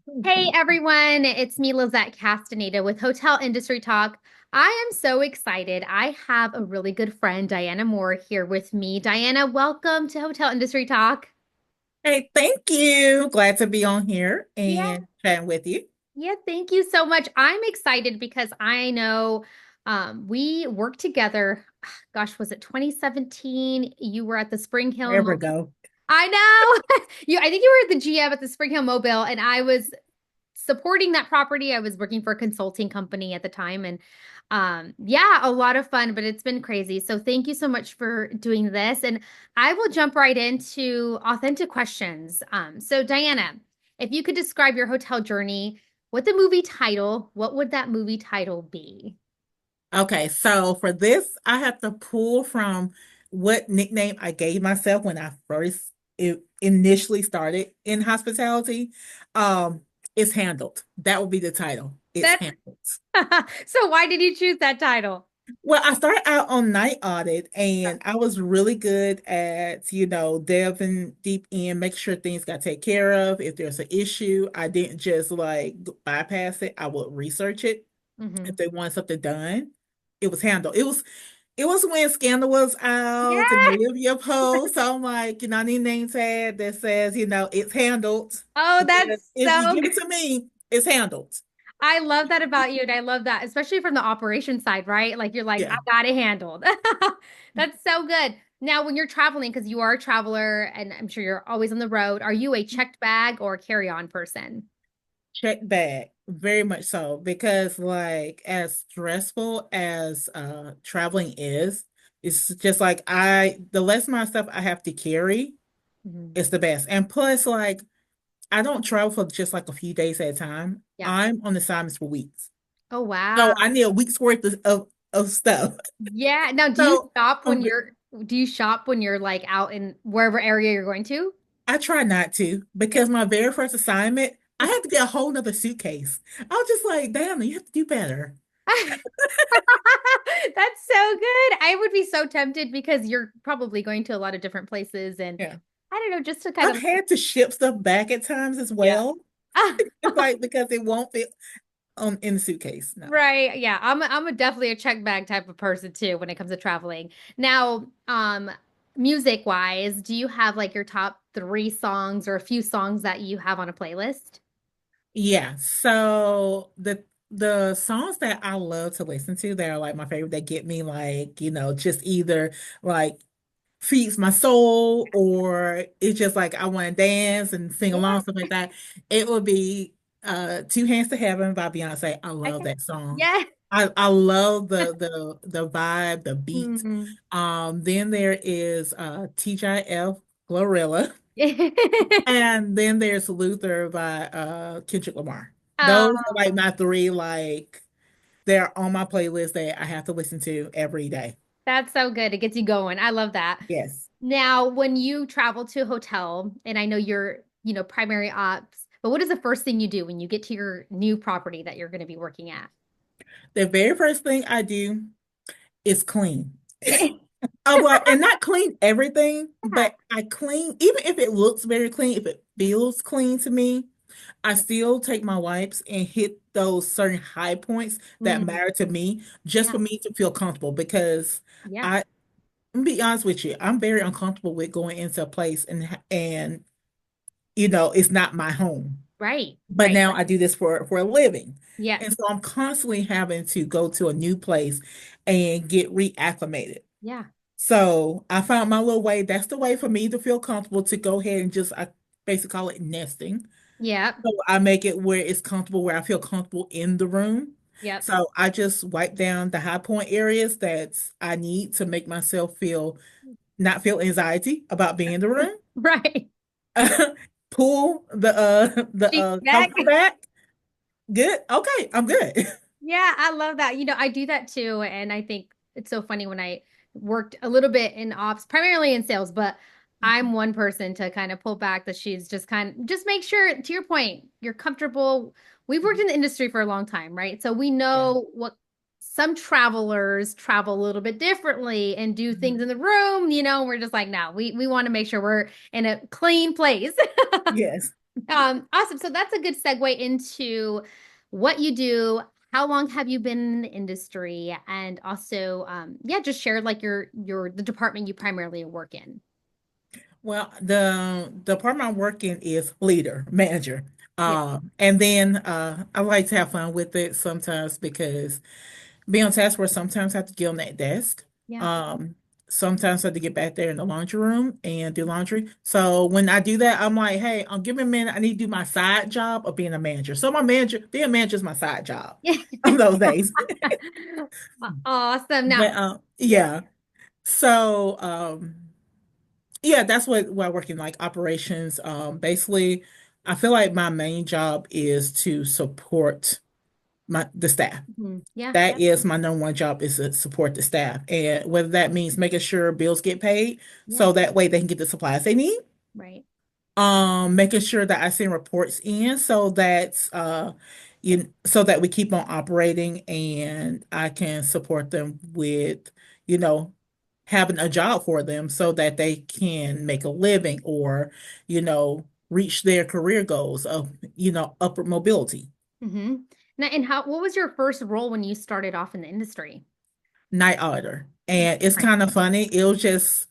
Hey everyone, it's me, Lizette Castaneda with Hotel Industry Talk. I am so excited. I have a really good friend, Diana Moore, here with me. Diana, welcome to Hotel Industry Talk. Hey, thank you. Glad to be on here Yeah, and chatting with you. yeah, thank you so much. I'm excited because I know we worked together. Gosh, was it 2017? You were at the Spring Hill Forever Mobile. ago. I know. I think you were the GM at the Spring Hill Mobile, and I was supporting that property. I was working for a consulting company at the time and yeah, a lot of fun, but it's been crazy. So thank you so much for doing this. And I will jump right into authentic questions. So Diana, if you could describe your hotel journey with a movie title, what would that movie title be? Okay, so for this, I have to pull from what nickname I gave myself when I first initially started in hospitality. Um, it's handled. That would be the title. It's That's handled. so why did you choose that title? Well, I started out on night audit and I was really good at, delving deep in, making sure things got taken care of. If there's an issue, I didn't just like bypass it. I would research it. If Hmm. they wanted something done, it was handled. It was when Scandal was out and Yeah. Olivia Poe. So I'm like, I need a name tag that says, it's handled. Oh, Because that's if you so give good. it to me, it's handled. I love that about you, and I love that, especially from the operation side, right? Like you're like, I Yeah. got it handled. That's so good. Now, when you're traveling, because you are a traveler and I'm sure you're always on the road, are you a checked bag or a carry-on person? Check bag, very much so, because like as stressful as traveling is, it's just like the less my stuff I have to carry, Mhm. it's the best. And plus, like I don't travel for just like a few days at a time. Yeah. I'm on assignments for weeks. Oh, So wow. I need a week's worth of stuff. Yeah. Now, So um, do you shop when you're like out in wherever area you're going to? I try not to because my very first assignment, I had to get a whole nother suitcase. I was just like, damn, you have to do better. That's so good. I would be so tempted because you're probably going to a lot of different places and Yeah. I don't know, just to kind I've of, had to ship stuff back at times as yeah. well. It's like because it won't fit on in the suitcase. No. Right. Yeah. I'm a definitely a check bag type of person too when it comes to traveling. Now, music wise, do you have like your top three songs or a few songs that you have on a playlist? Yeah. So the songs that I love to listen to that are like my favorite that get me like, just either like feeds my soul or it's just like I want to dance and sing Yeah. along, stuff like that. It would be Two Hands to Heaven by Beyonce. I love Okay. that song. Yeah. I love the vibe, the beat. Mhm. Then there is TGIF Glorilla. And then there's Luther by Kendrick Lamar. Those are Oh, like my three, like they're on my playlist that I have to listen to every day. that's so good. It gets you going. I love that. Yes. Now, when you travel to a hotel, and I know you're, primary ops, but what is the first thing you do when you get to your new property that you're going to be working at? The very first thing I do is clean. Oh, well, and not clean everything, but I clean, even if it looks very clean, if it feels clean to me, I still take my wipes and hit those certain high points that Mm, matter to me just yeah, for me to feel comfortable because yeah, I, I'm be honest with you, I'm very uncomfortable with going into a place and it's not my home. right, But right. now I do this for a living. Yes, And so I'm constantly having to go to a new place and get reacclimated. yeah, So I found my little way. That's the way for me to feel comfortable to go ahead and I basically call it nesting. yep, So I make it where it's comfortable, where I feel comfortable in the room. yep. So I just wipe down the high point areas that I need to make myself not feel anxiety about being in the room. Right. Pull the She's back. comforter back. Good. Okay, I'm good. Yeah, I love that. I do that too. And I think it's so funny when I worked a little bit in ops, primarily in sales, but I'm one person to kind of pull back that she's just just make sure, to your point, you're comfortable. We've worked in the industry for a long time, right? So we Yeah. know what some travelers travel a little bit differently and do things Mhm. in the room, we're just like, no, we want to make sure we're in a clean place. Yes. Awesome. So that's a good segue into what you do. How long have you been in the industry? And also, yeah, just share like your the department you primarily work in. Well, the department I'm working is leader, manager. Yeah. And then I like to have fun with it sometimes because being on task force sometimes I have to get on that desk. Yeah. Um, Sometimes I have to get back there in the laundry room and do laundry. So when I do that, I'm like, hey, give me a minute. I need to do my side job of being a manager. So my manager, being a manager is my side job Yeah. on those days. Awesome. Now, But yeah. yeah. So yeah, that's what I work in, like operations. Basically, I feel like my main job is to support the staff. Mhm. Yeah. That is my number one job, is to support the staff. And whether that means making sure bills get paid Yeah. so that way they can get the supplies they need, Right. making sure that I send reports in so that so that we keep on operating and I can support them with, you know, having a job for them so that they can make a living or, reach their career goals of, upward mobility. Hmm. Now, and what was your first role when you started off in the industry? Night auditor. And it's Right. kind of funny. It was just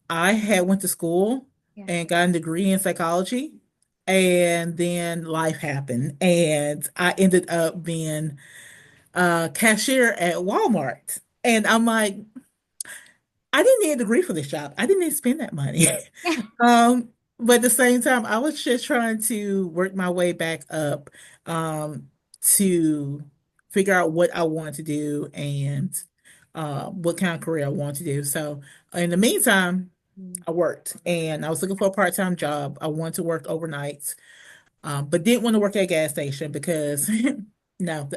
I had went to school Yeah. and got a degree in psychology, and then life happened, and I ended up being a cashier at Walmart. And I'm like, I didn't need a degree for this job. I didn't need to spend that money. Um, but at the same time, I was just trying to work my way back up, to figure out what I want to do and what kind of career I want to do. So in the meantime, Mm. I worked and I was looking for a part-time job. I wanted to work overnights, but didn't want to work at a gas station because no,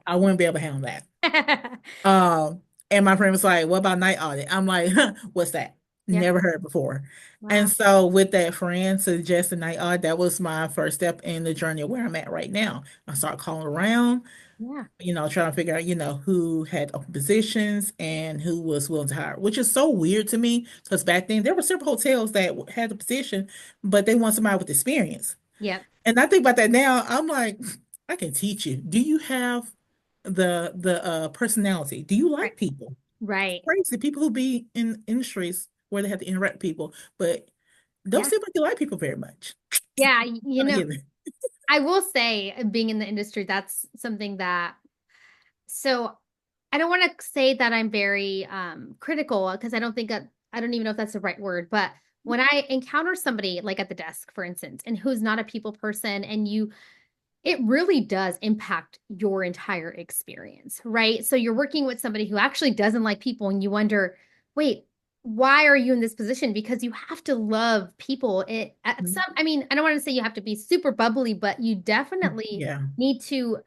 I wouldn't be able to handle that. Um, and my friend was like, "What about night audit?" I'm like, "What's that? Yeah. Never heard before." And Wow. so with that friend suggesting night audit, that was my first step in the journey of where I'm at right now. I started calling around, Yeah. trying to figure out, who had open positions and who was willing to hire, which is so weird to me because back then there were several hotels that had a position, but they want somebody with experience. Yep. And I think about that now, I'm like, I can teach you. Do you have the personality? Do you Right. like people? Right. Crazy people who be in industries where they have to interact with people, but don't Yeah. seem like you like people very much. Yeah. I get it. I will say, being in the industry, that's something that, so I don't want to say that I'm very critical because I don't even know if that's the right word, but when I encounter somebody like at the desk, for instance, and who's not a people person, and it really does impact your entire experience, right? So you're working with somebody who actually doesn't like people, and you wonder, wait, why are you in this position? Because you have to love people. At some, I mean, I don't want to say you have to be super bubbly, but you definitely Yeah. need to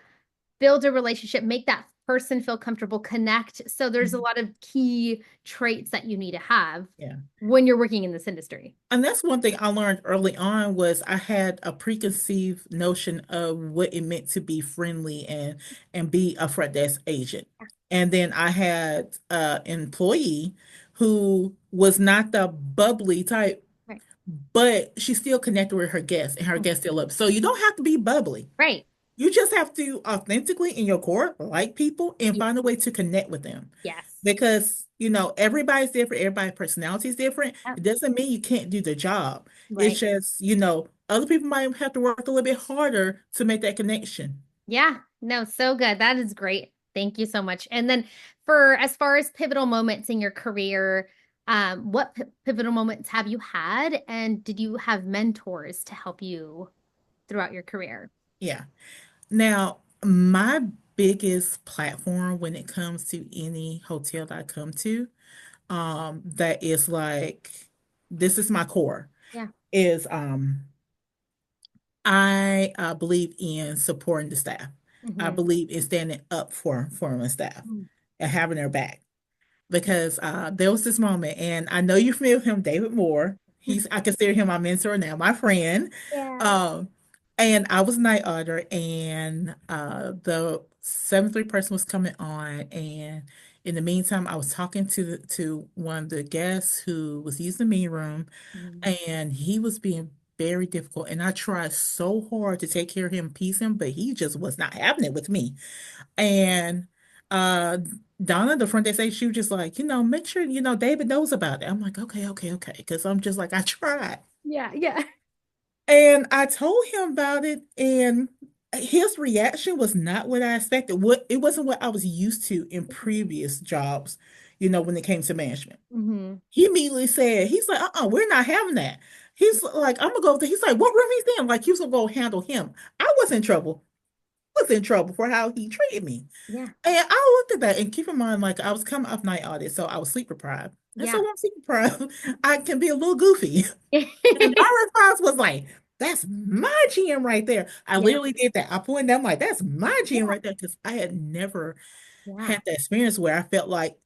build a relationship, make that person feel comfortable, connect. So there's a Mhm. lot of key traits that you need to have Yeah. when you're working in this industry. And that's one thing I learned early on was I had a preconceived notion of what it meant to be friendly and be a front desk agent. And then I had an employee who was not the bubbly type, Right. but she still connected with her guests and her guests still up. So you don't have to be bubbly. Right. You just have to authentically in your core like people and find a way to connect with them. Yes. Because, everybody's different, everybody's personality is different. Yep. It doesn't mean you can't do the job. It's Right. just, other people might have to work a little bit harder to make that connection. Yeah. No, so good. That is great. Thank you so much. And then for as far as pivotal moments in your career, what pivotal moments have you had? And did you have mentors to help you throughout your career? Yeah. Now, my biggest platform when it comes to any hotel that I come to, that is like, this is my core, Yeah. is I believe in supporting the staff. I Hmm. believe in standing up for my staff and having their back. Because there was this moment, and I know you're familiar with him, David Moore. I consider him my mentor now, my friend. Yeah. Um, and I was night auditor, and the 7-3 person was coming on, and in the meantime, I was talking to one of the guests who was using the meeting room, Mhm. and he was being very difficult. And I tried so hard to take care of him, please him, but he just was not having it with me. And uh Donna, the front desk agent, she was just like, make sure, David knows about it. I'm like, okay, okay, okay. Because I'm just like, I tried. Yeah, yeah. And I told him about it, and his reaction was not what I expected. It wasn't what I was used to in previous jobs, when it came to management. Hmm. He immediately said, he's like, we're not having that. He's like, I'm gonna go there. He's like, what room he's in? Like he was gonna go handle him. I was in trouble. Was in trouble for how he treated me. Yeah. And I looked at that, and keep in mind, like I was coming off night audit, so I was sleep deprived. And so Yeah. when I'm sleep deprived, I can be a little goofy. And my response was like, that's my GM right there. I Yeah. literally did that. I pointed them like, that's my GM Yeah. right there. Because I had never Yeah. had that experience where I felt like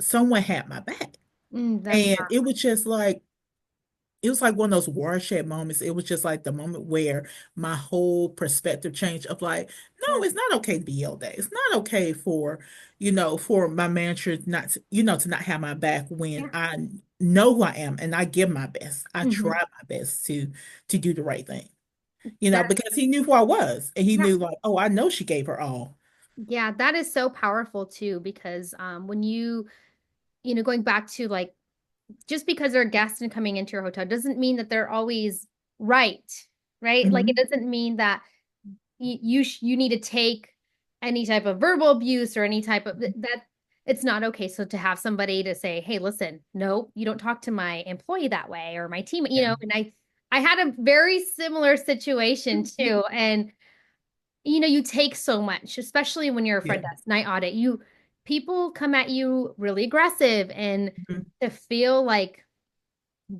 someone had my back. That's And powerful. it was like one of those watershed moments. It was just like the moment where my whole perspective changed of like, Yeah. no, it's not okay to be yelled at. It's not okay for my manager not to, to not have my back when Yeah. I know who I am and I give my best. I Hmm. try my best to do the right thing. That, Because he knew who I was and he yeah. knew like, oh, I know she gave her all. Yeah, that is so powerful too, because when going back to like just because they're a guest and coming into your hotel doesn't mean that they're always right, right? Like it Mhm. doesn't mean that you need to take any type of verbal abuse or any type of that it's not okay. So to have somebody to say, "Hey, listen, no, you don't talk to my employee that way or my team," Yeah. and I had a very similar situation too, and you take so much, especially when you're a Yeah. front desk night audit. People come at you really aggressive, and Mhm. to feel like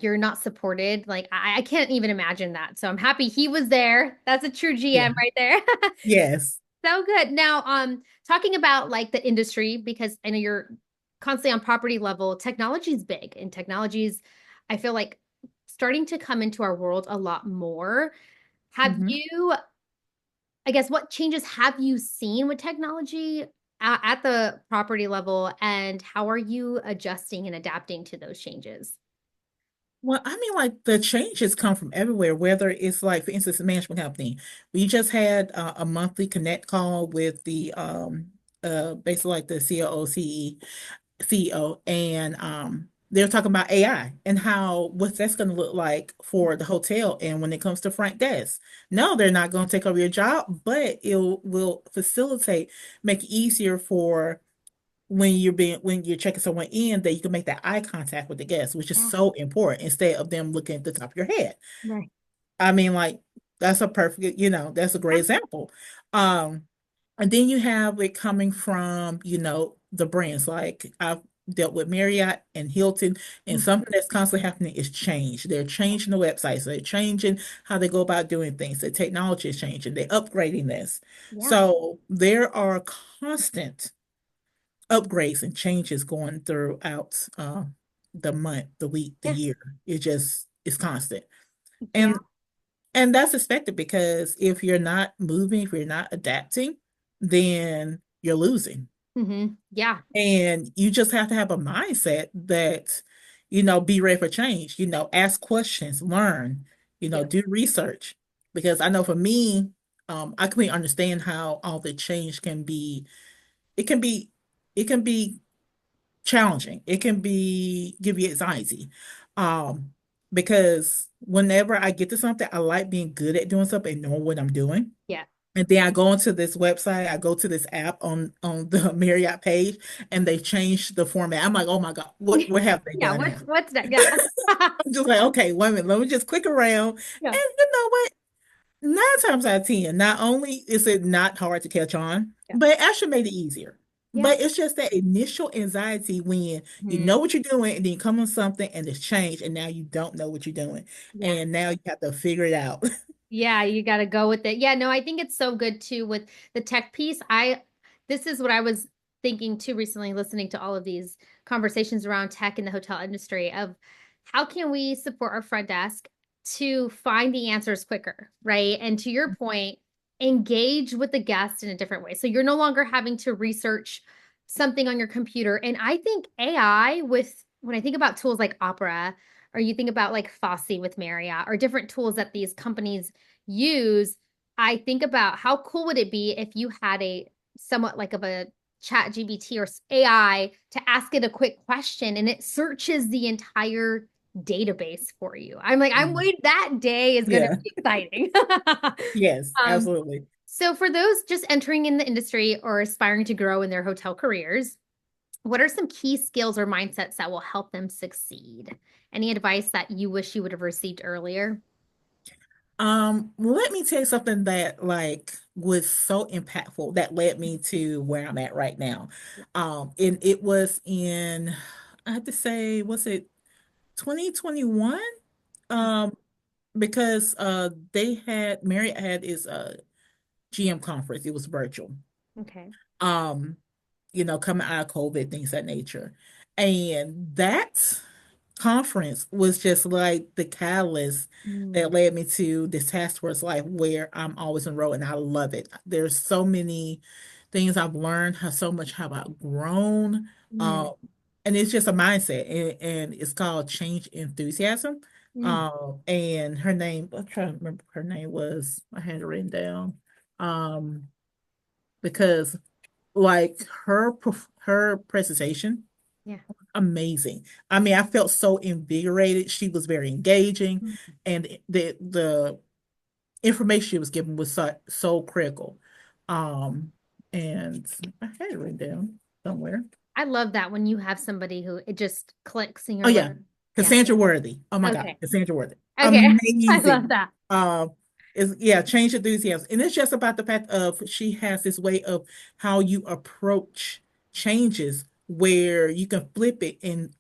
you're not supported, like I can't even imagine that. So I'm happy he was there. That's a true Yeah. GM right there. Yes. So good. Now, talking about like the industry, because I know you're constantly on property level, technology is big, and technologies, I feel like starting to come into our world a lot more. Have Mhm. you I guess what changes have you seen with technology at the property level, and how are you adjusting and adapting to those changes? Well, I mean, like the changes come from everywhere, whether it's like, for instance, a management company. We just had a monthly connect call with the basically like the COO, CEO, and they're talking about AI and how what that's going to look like for the hotel. And when it comes to front desk, no, they're not going to take over your job, but it will facilitate, make it easier for when you're checking someone in that you can make that eye contact with the guest, which is Yeah, so important instead of them looking at the top of your head. right. I mean, like that's a perfect, that's a great Yeah. example. Um, and then you have it coming from, the brands. Like I've dealt with Marriott and Hilton, and Mhm. something that's constantly happening is change. They're changing the websites, they're changing how they go about doing things. The technology is changing, they're upgrading this. Yeah. So there are constant upgrades and changes going throughout the month, the week, the Yeah. year. It's constant. Yeah. And that's expected because if you're not moving, if you're not adapting, then you're losing. Yeah. And you just have to have a mindset that, be ready for change, ask questions, learn, Yeah. do research. Because I know for me, I can understand how all the change can be, it can be, it can be challenging. It can be give you anxiety. Um, because whenever I get to something, I like being good at doing something and knowing what I'm doing. Yeah. And then I go into this website, I go to this app on the Marriott page, and they changed the format. I'm like, oh my God, what have they Yeah. done What's now? what's that? Yeah. I'm just like, okay, wait a minute, let me just click around. Yeah. And you know what? 9 times out of 10, not only is it not hard to catch on, Yeah. but it actually made it easier. Yeah. But it's just that initial anxiety when you Mhm. know what you're doing and then you come on something and it's changed and now you don't know what you're doing. Yeah. And now you have to figure it out. Yeah, you got to go with it. Yeah, no, I think it's so good too with the tech piece. This is what I was thinking too recently, listening to all of these conversations around tech in the hotel industry of how can we support our front desk to find the answers quicker, right? And to your point, engage with the guest in a different way. So you're no longer having to research something on your computer. And I think AI with when I think about tools like Opera, or you think about like Fosse with Marriott or different tools that these companies use, I think about how cool would it be if you had a somewhat like of a chat GBT or AI to ask it a quick question and it searches the entire database for you. I'm like, I'm Mm. waiting, that day is going to Yeah. be exciting. Yes, Um, absolutely. so for those just entering in the industry or aspiring to grow in their hotel careers, what are some key skills or mindsets that will help them succeed? Any advice that you wish you would have received earlier? Let me tell you something that like was so impactful that led me to where I'm at right now. And it was in, I have to say, was it 2021? Um, because they had Marriott had his GM conference. It was virtual. Okay. Um, coming out of COVID, things of that nature. And that conference was just like the catalyst that Mm, led me to this task force life where I'm always enrolled and I love it. There's so many things I've learned, how so much have I grown. mm, Um, and it's just a mindset and it's called change enthusiasm. mm. And her name, I'm trying to remember what her name was. I had it written down. Um, because like her presentation Yeah. amazing. I mean, I felt so invigorated. She was very engaging, Mm. and the information she was given was so critical. Um, and I had it written down somewhere. I love that when you have somebody who it just clicks and Oh you're like, yeah, yeah, Cassandra Worthy. Oh my God, okay. Cassandra Worthy. Okay. I love Amazing. that. Is yeah, change enthusiasm. And it's just about the fact of she has this way of how you approach changes where you can flip it and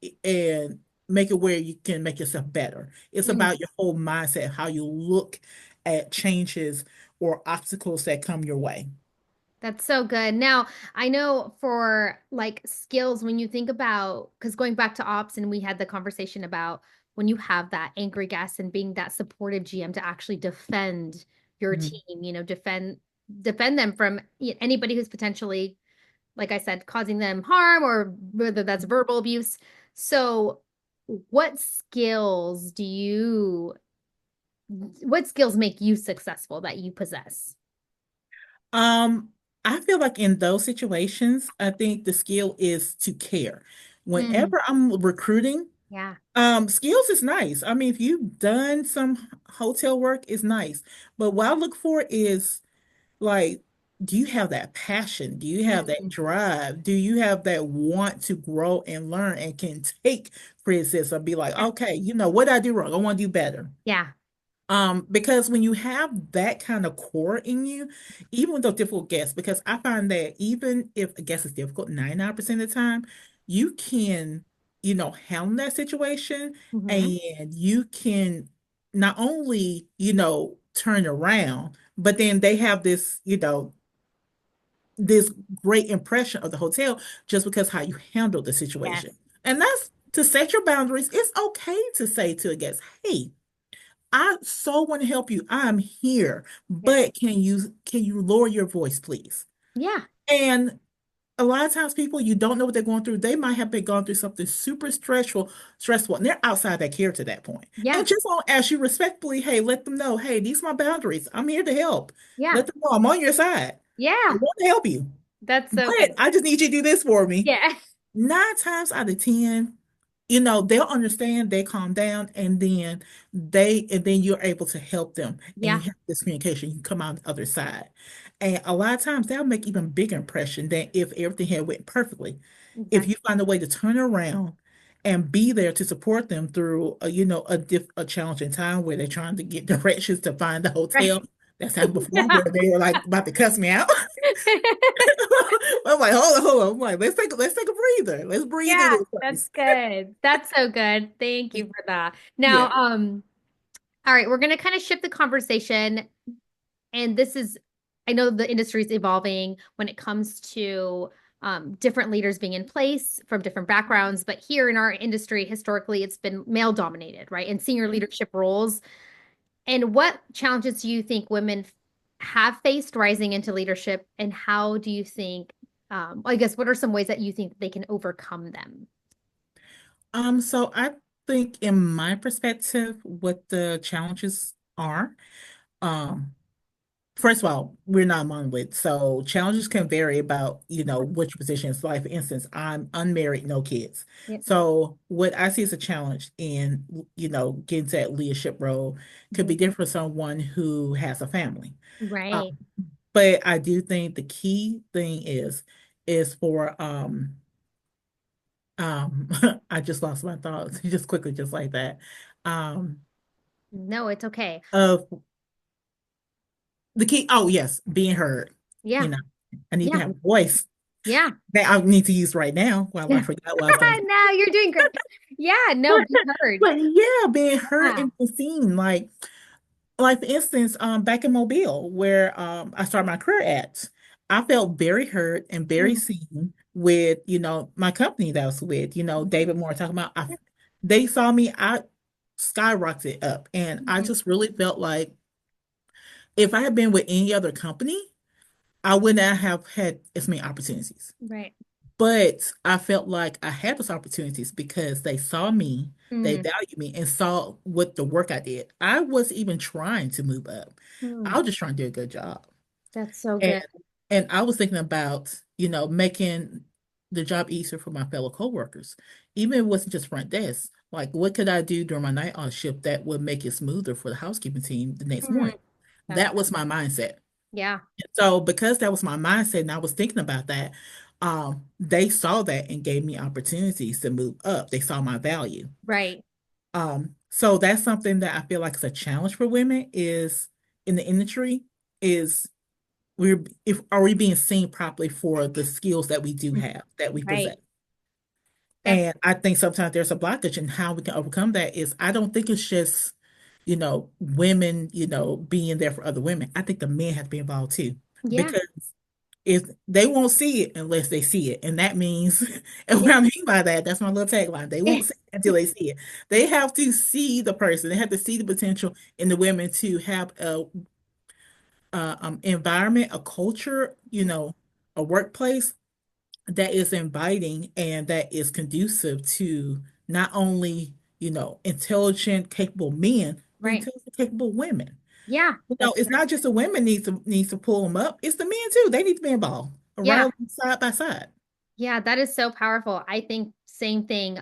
make it where you can make yourself better. It's Mm. about your whole mindset, how you look at changes or obstacles that come your way. That's so good. Now, I know for like skills, when you think about, because going back to ops, and we had the conversation about when you have that angry guest and being that supportive GM to actually defend your Mhm. team, defend them from anybody who's potentially, like I said, causing them harm or whether that's verbal abuse. So, what skills do you, what skills make you successful that you possess? Um, I feel like in those situations, I think the skill is to care. Mm, Whenever I'm recruiting, yeah. skills is nice. I mean, if you've done some hotel work, it's nice. But what I look for is like, do you have that passion? Do you have that Mm, drive? Do you have that want to grow and learn and can take criticism? Be like, yeah. okay, what did I do wrong? I want to do better. Yeah. Because when you have that kind of core in you, even with those difficult guests, because I find that even if a guest is difficult 99% of the time, you can, handle that situation Hmm. and you can not only, turn around, but then they have this great impression of the hotel just because how you handle the situation. Yes. And that's to set your boundaries. It's okay to say to a guest, hey, I so want to help you. I'm here, Yeah. but can you lower your voice, please? Yeah. And a lot of times people you don't know what they're going through. They might have been going through something super stressful, and they're outside that character at that point. Yeah. And just want to ask you respectfully, hey, let them know, hey, these are my boundaries. I'm here to help. Yeah. Let them know I'm on your side. I Yeah. want to help you, That's so but good. I just need you to do this for me. Yeah. 9 times out of 10, they'll understand, they calm down, and then you're able to help them and you Yeah. have this communication, you come out the other side. And a lot of times that'll make even bigger impression than if everything had went perfectly. If you Exactly. find a way to turn around and be there to support them through a challenging time where they're trying to get directions to find the Right. hotel. That's happened before Yeah. where they were like about to cuss me out. I'm like, hold on. I'm like, let's take a breather. Let's breathe in Yeah, this that's place. good. That's so good. Thank you for that. Now, Yeah. all right, we're gonna kind of shift the conversation, and this is, I know the industry is evolving when it comes to different leaders being in place from different backgrounds, but here in our industry, historically, it's been male dominated, right? In senior leadership roles. And what challenges do you think women have faced rising into leadership, and how do you think, I guess, what are some ways that you think they can overcome them? So I think, in my perspective, what the challenges are. Um, First of all, we're not monolith, so challenges can vary about, which positions. Like, for instance, I'm unmarried, no kids. Yeah. So what I see as a challenge in, getting to that leadership role could Mhm. be different for someone who has a family. Right. Um, but I do think the key thing is for I just lost my thoughts just quickly, just like that. Um, No, it's okay. of the key, oh yes, being heard. You Yeah. know, I need to Yeah. have a voice Yeah. that I need to use right now while I Yeah. forgot what I was going to say. No, you're doing great. Yeah, no, be heard. But yeah, being heard Yeah. and being seen, like for instance, back in Mobile, where I started my career at, I felt very heard and very Mhm. seen with, my company that I was with, David Moore talking about they saw me, I skyrocketed up. And I Mhm. just really felt like if I had been with any other company, I would not have had as many opportunities. Right. But I felt like I had those opportunities because they saw me, they Mm. valued me, and saw what the work I did. I wasn't even trying to move up. I Mm. was just trying to do a good job. That's so And good. and I was thinking about, making the job easier for my fellow coworkers. Even if it wasn't just front desk. Like, what could I do during my night on shift that would make it smoother for the housekeeping team the next Mhm. morning? That's That was my mindset. yeah. So because that was my mindset and I was thinking about that, they saw that and gave me opportunities to move up. They saw my value. Right. So that's something that I feel like is a challenge for women is in the industry is are we being seen properly for the skills that we do Mm. have, that we Right. possess? That's And I think sometimes there's a blockage and how we can overcome that is I don't think it's just, women, being there for other women. I think the men have to be involved too. yeah. Because if they won't see it unless they see it. And that means, and Yeah. what I mean by that, that's my little tagline. They won't see it until they see it. They have to see the person. They have to see the potential in the women to have a environment, a culture, a workplace that is inviting and that is conducive to not only, intelligent, capable men, but Right. intelligent, capable women. Yeah. That's It's not just the women needs to pull them up. It's the men too. They need to be involved, yeah. right side by side. Yeah, that is so powerful. I think same thing.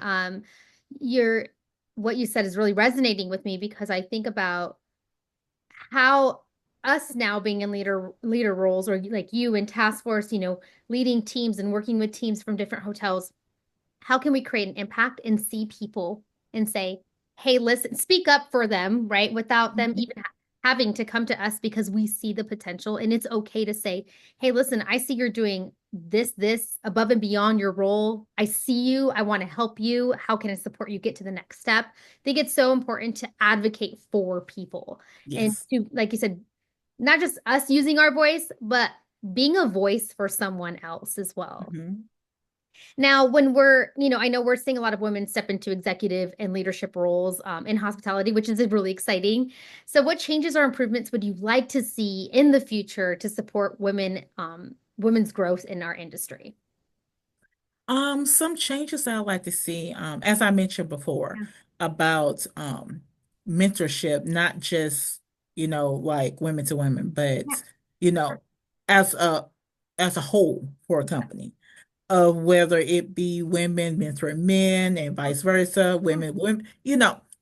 You're what you said is really resonating with me because I think about how us now being in leader roles or like you in task force, leading teams and working with teams from different hotels, how can we create an impact and see people and say, hey, listen, speak up for them, right? Without them Mhm. even having to come to us because we see the potential. And it's okay to say, hey, listen, I see you're doing this above and beyond your role. I see you. I want to help you. How can I support you get to the next step? I think it's so important to advocate for people and Yes. to, like you said, not just us using our voice, but being a voice for someone else as well. Mhm. Now, I know we're seeing a lot of women step into executive and leadership roles in hospitality, which is really exciting. So, what changes or improvements would you like to see in the future to support women's growth in our industry? Some changes I'd like to see, as I mentioned before, Yeah. about mentorship, not just, like women to women, Yeah. but, you know, as a whole for a company. Of whether it be women mentoring men and vice versa, Yeah. women,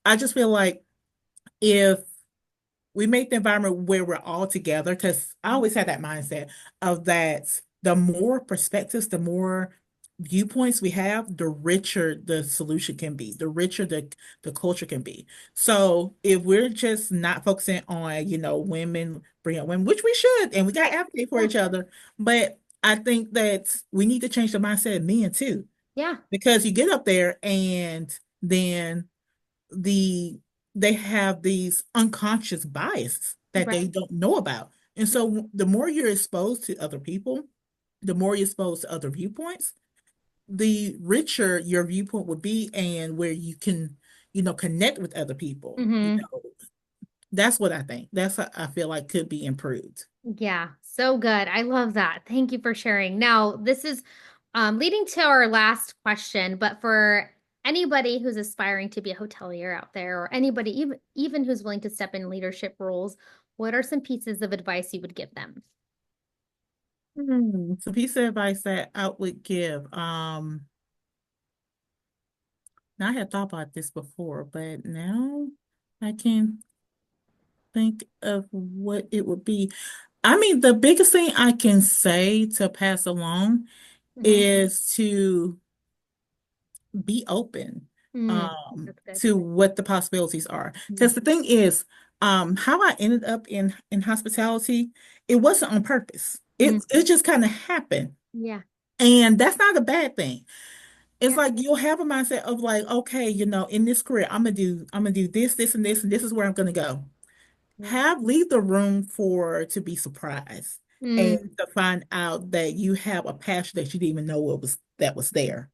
I just feel like if we make the environment where we're all together, because I always had that mindset of that the more perspectives, the more viewpoints we have, the richer the solution can be, the richer the culture can be. So if we're just not focusing on, women, bring up women, which we should, and we got to Right. advocate for Yeah. each other, but I think that we need to change the mindset of men too, Yeah. because you get up there and then the they have these unconscious biases that they Right. don't know about. And so the more you're exposed to other people, the more you're exposed to other viewpoints, the richer your viewpoint would be and where you can, connect with other people. Hmm. That's what I think. That's what I feel like could be improved. Yeah, so good. I love that. Thank you for sharing. Now, this is leading to our last question, but for anybody who's aspiring to be a hotelier out there, or anybody even who's willing to step in leadership roles, what are some pieces of advice you would give them? So piece of advice that I would give. Now I had thought about this before, but now I can think of what it would be. I mean, the biggest thing I can say to pass along Hmm. is to be open That's good. to what the possibilities are. Mhm. Because the thing is, how I ended up in hospitality, it wasn't on purpose. Mhm. It just kind of happened. Yeah. And that's not a bad thing. It's Yeah. like you'll have a mindset of like, okay, in this career, I'm gonna do this, this, and this is where I'm gonna go. Yeah. Leave the room for to be surprised and Mm. to find out that you have a passion that you didn't even know what was that was there.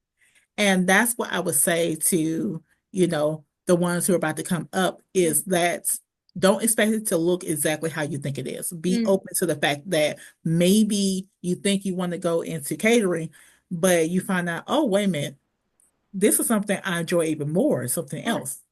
And that's what I would say to, the ones who are about to come up Yeah. is that don't expect it to look exactly how you think it is. Be Mm. open to the fact that maybe you think you want to go into catering, but you find out, oh, wait a minute, this is something I enjoy even more, something Yeah. else.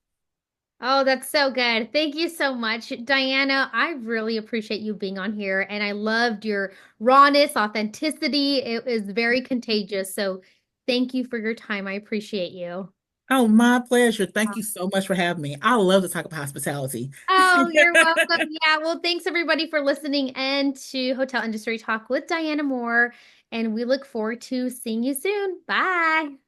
Oh, that's so good. Thank you so much, Diana. I really appreciate you being on here, and I loved your rawness, authenticity. It was very contagious. So thank you for your time. I appreciate you. Oh, my pleasure. Thank you so much for having me. I love to talk about hospitality. Oh, you're welcome. Yeah, well, thanks everybody for listening in to Hotel Industry Talk with Diana Moore, and we look forward to seeing you soon. Bye.